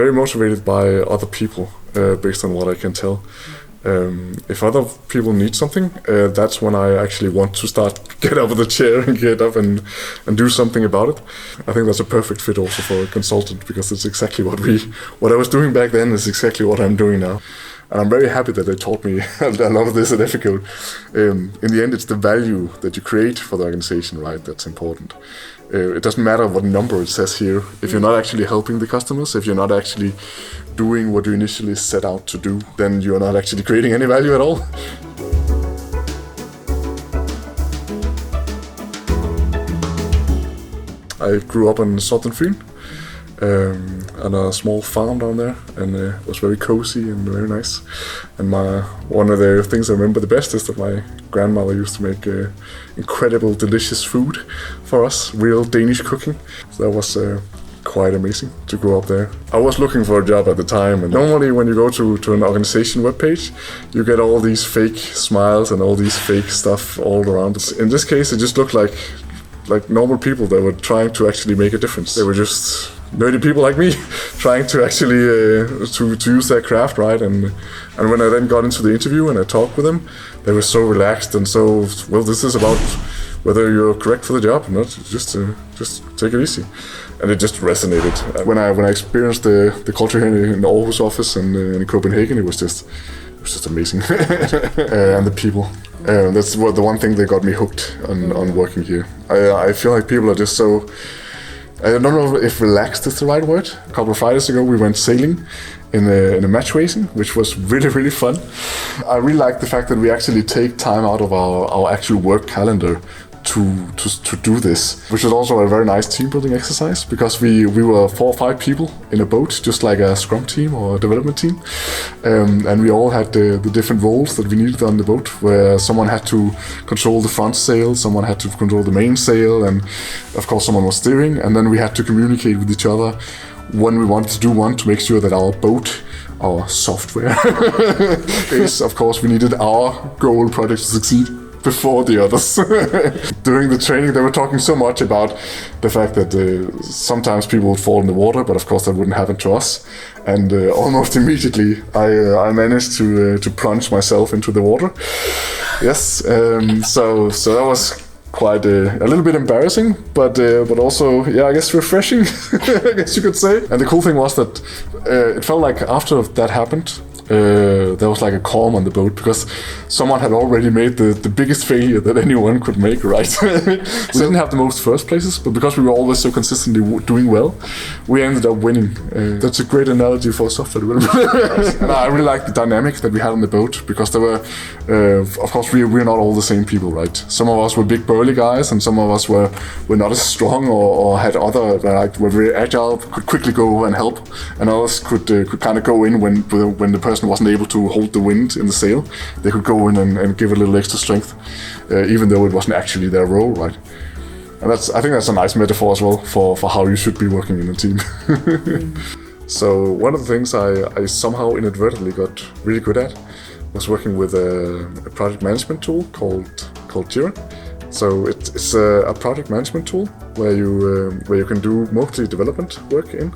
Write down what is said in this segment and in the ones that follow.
very motivated by other people, based on what I can tell. If other people need something, that's when I actually want to get out of the chair and get up and do something about it. I think that's a perfect fit also for a consultant, because it's exactly what I was doing back then is exactly what I'm doing now. And I'm very happy that they taught me a lot of this at Eficode. In the end, it's the value that you create for the organization, right? That's important. It doesn't matter what number it says here. If you're not actually helping the customers, if you're not actually doing what you initially set out to do, then you're not actually creating any value at all. I grew up in Southern Fyn, on a small farm down there, and it was very cozy and very nice. And one of the things I remember the best is that my grandmother used to make incredible, delicious food for us, real Danish cooking. So that was quite amazing to grow up there. I was looking for a job at the time, and normally when you go to an organization webpage, you get all these fake smiles and all these fake stuff all around. In this case, it just looked like normal people that were trying to actually make a difference. They were just nerdy people like me trying to actually to use their craft, right? And when I then got into the interview and I talked with them, they were so relaxed and so, well, this is about whether you're correct for the job or not. Just take it easy. And it just resonated. When I experienced the culture here in the Aarhus office and in Copenhagen, it was just amazing. And the people. That's the one thing that got me hooked on working here. I feel like people are just so, I don't know if relaxed is the right word. A couple of Fridays ago we went sailing in a match racing, which was really, really fun. I really like the fact that we actually take time out of our actual work calendar to do this, which was also a very nice team building exercise, because we were 4 or 5 people in a boat, just like a scrum team or a development team, and we all had the different roles that we needed on the boat, where someone had to control the front sail, someone had to control the main sail, and of course someone was steering, and then we had to communicate with each other when we wanted to do one to make sure that our boat, our software is, of course, we needed our goal project to succeed before the others. During the training, they were talking so much about the fact that sometimes people would fall in the water, but of course that wouldn't happen to us. And almost immediately, I managed to plunge myself into the water. Yes, so that was quite a little bit embarrassing, but also, yeah, I guess refreshing, I guess you could say. And the cool thing was that it felt like after that happened, there was like a calm on the boat, because someone had already made the biggest failure that anyone could make, right? We didn't have the most first places, but because we were always so consistently doing well, we ended up winning. That's a great analogy for software development. And I really like the dynamic that we had on the boat, because there were, of course, we're not all the same people, right? Some of us were big burly guys, and some of us were not as strong or had other, were very agile, could quickly go and help, and others could kind of go in when the person wasn't able to hold the wind in the sail. They could go in and give a little extra strength, even though it wasn't actually their role, right? And I think that's a nice metaphor as well for how you should be working in a team. So one of the things I somehow inadvertently got really good at was working with a project management tool called Jira. So it's a project management tool where you can do mostly development work in,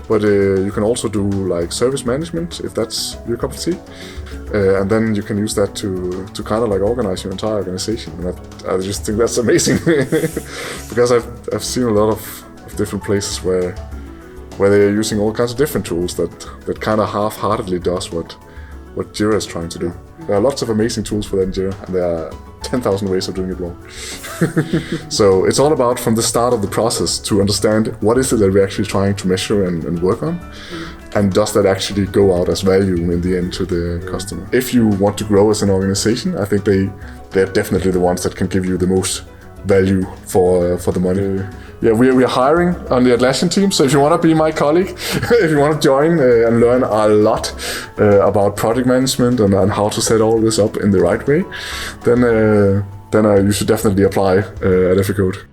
but you can also do like service management if that's your cup of tea, and then you can use that to kind of like organize your entire organization. And I just think that's amazing because I've seen a lot of different places where they're using all kinds of different tools that kind of half-heartedly does what Jira is trying to do. There are lots of amazing tools for that in Jira, and there are 10,000 ways of doing it wrong. So it's all about, from the start of the process, to understand what is it that we're actually trying to measure and work on, and does that actually go out as value in the end to the customer. If you want to grow as an organization, I think they're definitely the ones that can give you the most value for the money. Yeah, we are hiring on the Atlassian team, so if you want to be my colleague, if you want to join and learn a lot about project management and how to set all this up in the right way, then you should definitely apply at Eficode.